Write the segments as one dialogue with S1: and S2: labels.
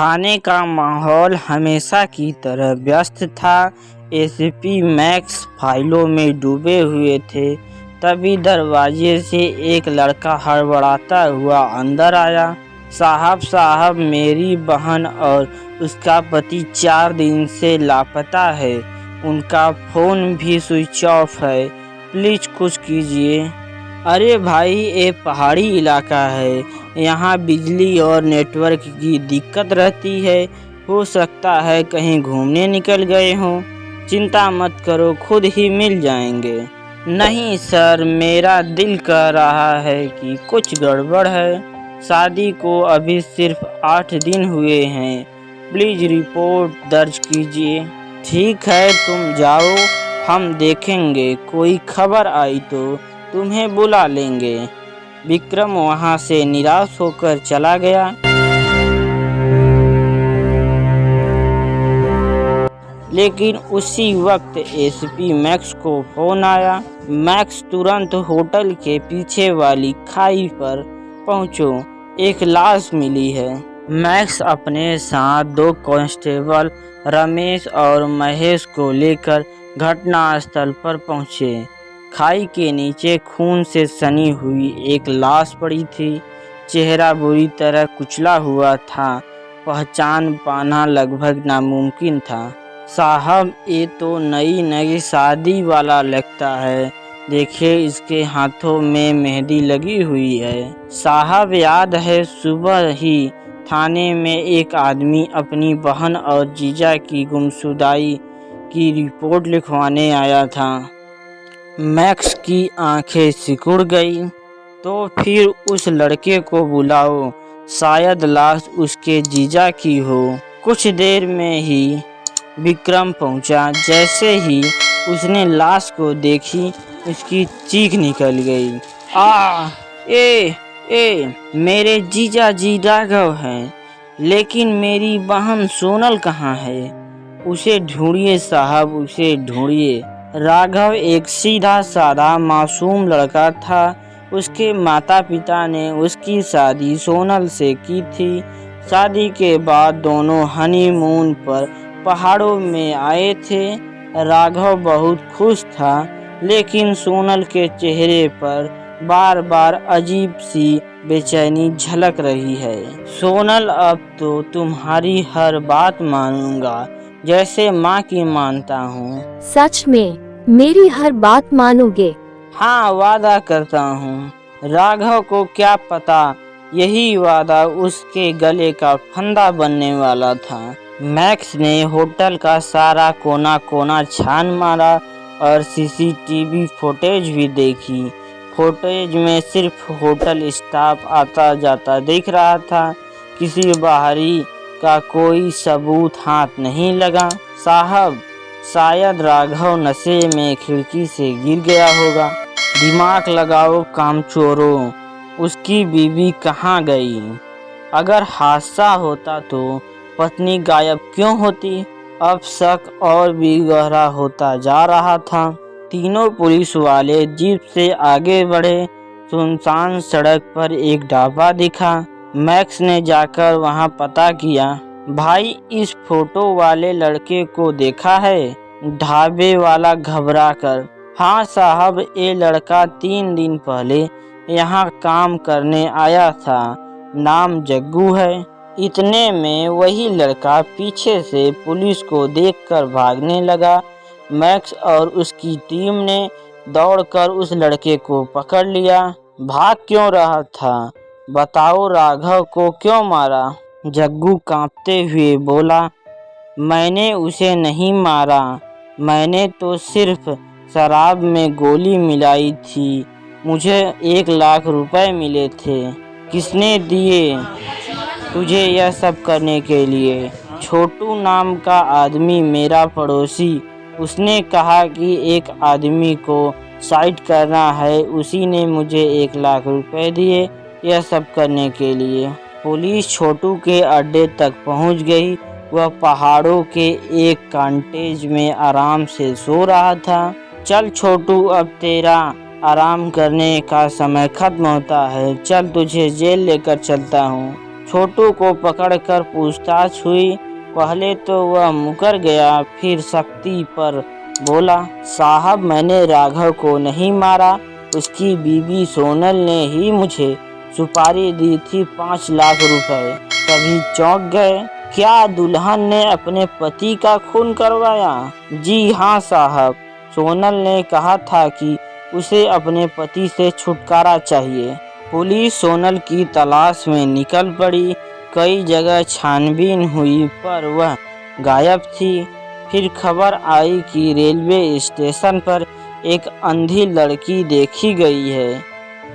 S1: थाने का माहौल हमेशा की तरह व्यस्त था। एसीपी मैक्स फाइलों में डूबे हुए थे। तभी दरवाजे से एक लड़का हड़बड़ाता हुआ अंदर आया। साहब, मेरी बहन और उसका पति 4 दिन से लापता है। उनका फ़ोन भी स्विच ऑफ है। प्लीज़ कुछ कीजिए। अरे भाई, ये पहाड़ी इलाका है, यहाँ बिजली और नेटवर्क की दिक्कत रहती है। हो सकता है कहीं घूमने निकल गए हों। चिंता मत करो, खुद ही मिल जाएंगे। नहीं सर, मेरा दिल कह रहा है कि कुछ गड़बड़ है। शादी को अभी सिर्फ 8 दिन हुए हैं। प्लीज़ रिपोर्ट दर्ज कीजिए। ठीक है, तुम जाओ, हम देखेंगे। कोई खबर आई तो तुम्हें बुला लेंगे। विक्रम वहां से निराश होकर चला गया। लेकिन उसी वक्त एसीपी मैक्स को फोन आया। मैक्स तुरंत होटल के पीछे वाली खाई पर पहुंचो, एक लाश मिली है। मैक्स अपने साथ 2 कांस्टेबल रमेश और महेश को लेकर घटनास्थल पर पहुंचे। खाई के नीचे खून से सनी हुई एक लाश पड़ी थी। चेहरा बुरी तरह कुचला हुआ था। पहचान पाना लगभग नामुमकिन था। साहब, ये तो नई शादी वाला लगता है। देखिए, इसके हाथों में मेहंदी लगी हुई है। साहब, याद है सुबह ही थाने में एक आदमी अपनी बहन और जीजा की गुमशुदाई की रिपोर्ट लिखवाने आया था। मैक्स की आंखें सिकुड़ गई। तो फिर उस लड़के को बुलाओ, शायद लाश उसके जीजा की हो। कुछ देर में ही विक्रम पहुंचा। जैसे ही उसने लाश को देखी, उसकी चीख निकल गई। ए, मेरे जीजा जी राघव हैं, लेकिन मेरी बहन सोनल कहाँ है? उसे ढूंढिए साहब, उसे ढूंढिए। राघव एक सीधा साधा मासूम लड़का था। उसके माता पिता ने उसकी शादी सोनल से की थी। शादी के बाद दोनों हनीमून पर पहाड़ों में आए थे। राघव बहुत खुश था, लेकिन सोनल के चेहरे पर बार बार अजीब सी बेचैनी झलक रही है। सोनल, अब तो तुम्हारी हर बात मानूंगा, जैसे माँ की मानता हूँ।
S2: सच में मेरी हर बात मानोगे?
S1: हाँ, वादा करता हूँ। राघव को क्या पता यही वादा उसके गले का फंदा बनने वाला था। मैक्स ने होटल का सारा कोना कोना छान मारा और सीसीटीवी फुटेज भी देखी। फुटेज में सिर्फ होटल स्टाफ आता जाता दिख रहा था। किसी बाहरी का कोई सबूत हाथ नहीं लगा। साहब, शायद राघव नशे में खिड़की से गिर गया होगा। दिमाग लगाओ कामचोरों, उसकी बीवी कहाँ गई? अगर हादसा होता तो पत्नी गायब क्यों होती? अब शक और भी गहरा होता जा रहा था। तीनों पुलिस वाले जीप से आगे बढ़े। सुनसान सड़क पर एक ढाबा दिखा। मैक्स ने जाकर वहां पता किया। भाई, इस फोटो वाले लड़के को देखा है? ढाबे वाला घबराकर। हाँ साहब, ये लड़का 3 दिन पहले यहाँ काम करने आया था। नाम जग्गू है। इतने में वही लड़का पीछे से पुलिस को देखकर भागने लगा। मैक्स और उसकी टीम ने दौड़कर उस लड़के को पकड़ लिया। भाग क्यों रहा था? बताओ, राघव को क्यों मारा? जग्गू कांपते हुए बोला, मैंने उसे नहीं मारा। मैंने तो सिर्फ शराब में गोली मिलाई थी। मुझे 1 लाख रुपए मिले थे। किसने दिए तुझे यह सब करने के लिए? छोटू नाम का आदमी, मेरा पड़ोसी। उसने कहा कि एक आदमी को साइड करना है। उसी ने मुझे 1 लाख रुपए दिए यह सब करने के लिए। पुलिस छोटू के अड्डे तक पहुंच गई। वह पहाड़ों के एक कॉटेज में आराम से सो रहा था। चल छोटू, अब तेरा आराम करने का समय खत्म होता है। चल, तुझे जेल लेकर चलता हूँ। छोटू को पकड़कर पूछताछ हुई। पहले तो वह मुकर गया, फिर सख्ती पर बोला, साहब मैंने राघव को नहीं मारा, उसकी बीवी सोनल ने ही मुझे सुपारी दी थी 5 लाख रुपए। तभी चौंक गए। क्या दुल्हन ने अपने पति का खून करवाया? जी हाँ साहब, सोनल ने कहा था कि उसे अपने पति से छुटकारा चाहिए। पुलिस सोनल की तलाश में निकल पड़ी। कई जगह छानबीन हुई पर वह गायब थी। फिर खबर आई कि रेलवे स्टेशन पर एक अंधी लड़की देखी गई है।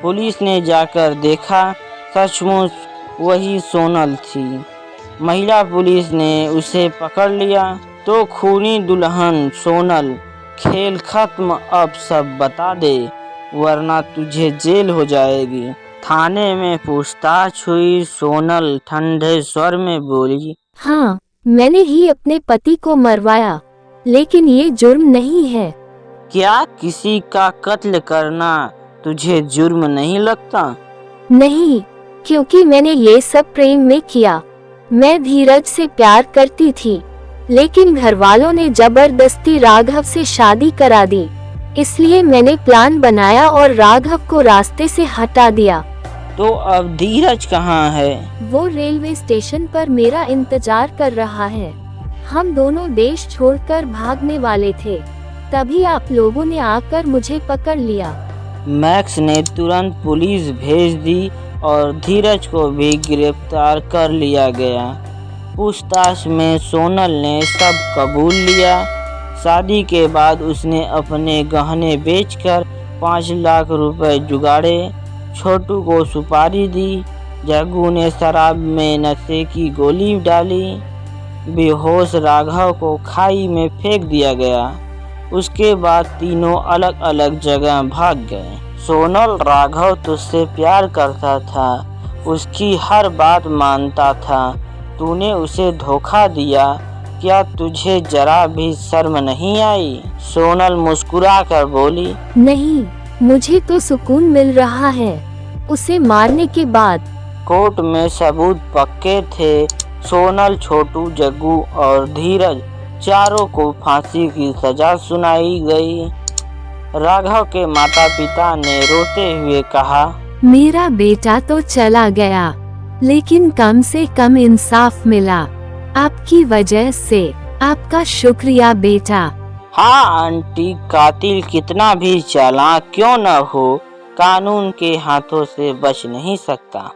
S1: पुलिस ने जाकर देखा, सचमुच वही सोनल थी। महिला पुलिस ने उसे पकड़ लिया। तो खूनी दुल्हन सोनल, खेल खत्म, अब सब बता दे वरना तुझे जेल हो जाएगी। थाने में पूछताछ हुई। सोनल ठंडे स्वर में बोली,
S2: हाँ, मैंने ही अपने पति को मरवाया, लेकिन ये जुर्म नहीं है।
S1: क्या किसी का कत्ल करना तुझे जुर्म नहीं लगता?
S2: नहीं, क्योंकि मैंने ये सब प्रेम में किया। मैं धीरज से प्यार करती थी, लेकिन घर वालों ने जबरदस्ती राघव से शादी करा दी। इसलिए मैंने प्लान बनाया और राघव को रास्ते से हटा दिया।
S1: तो अब धीरज कहाँ है?
S2: वो रेलवे स्टेशन पर मेरा इंतजार कर रहा है। हम दोनों देश छोड़कर भागने वाले थे, तभी आप लोगों ने आकर मुझे पकड़ लिया।
S1: मैक्स ने तुरंत पुलिस भेज दी और धीरज को भी गिरफ्तार कर लिया गया। पूछताछ में सोनल ने सब कबूल लिया। शादी के बाद उसने अपने गहने बेचकर 5 लाख रुपए जुगाड़े। छोटू को सुपारी दी। जग्गू ने शराब में नशे की गोली डाली। बेहोश राघव को खाई में फेंक दिया गया। उसके बाद तीनों अलग अलग जगह भाग गए। सोनल, राघव तुझसे प्यार करता था, उसकी हर बात मानता था। तूने उसे धोखा दिया। क्या तुझे जरा भी शर्म नहीं आई? सोनल मुस्कुरा कर बोली,
S2: नहीं, मुझे तो सुकून मिल रहा है उसे मारने के बाद।
S1: कोर्ट में सबूत पक्के थे। सोनल, छोटू, जग्गू और धीरज चारों को फांसी की सजा सुनाई गई। राघव के माता पिता ने रोते हुए कहा,
S2: मेरा बेटा तो चला गया, लेकिन कम से कम इंसाफ मिला। आपकी वजह से। आपका शुक्रिया बेटा।
S1: हाँ आंटी, कातिल कितना भी चालाक क्यों न हो, कानून के हाथों से बच नहीं सकता।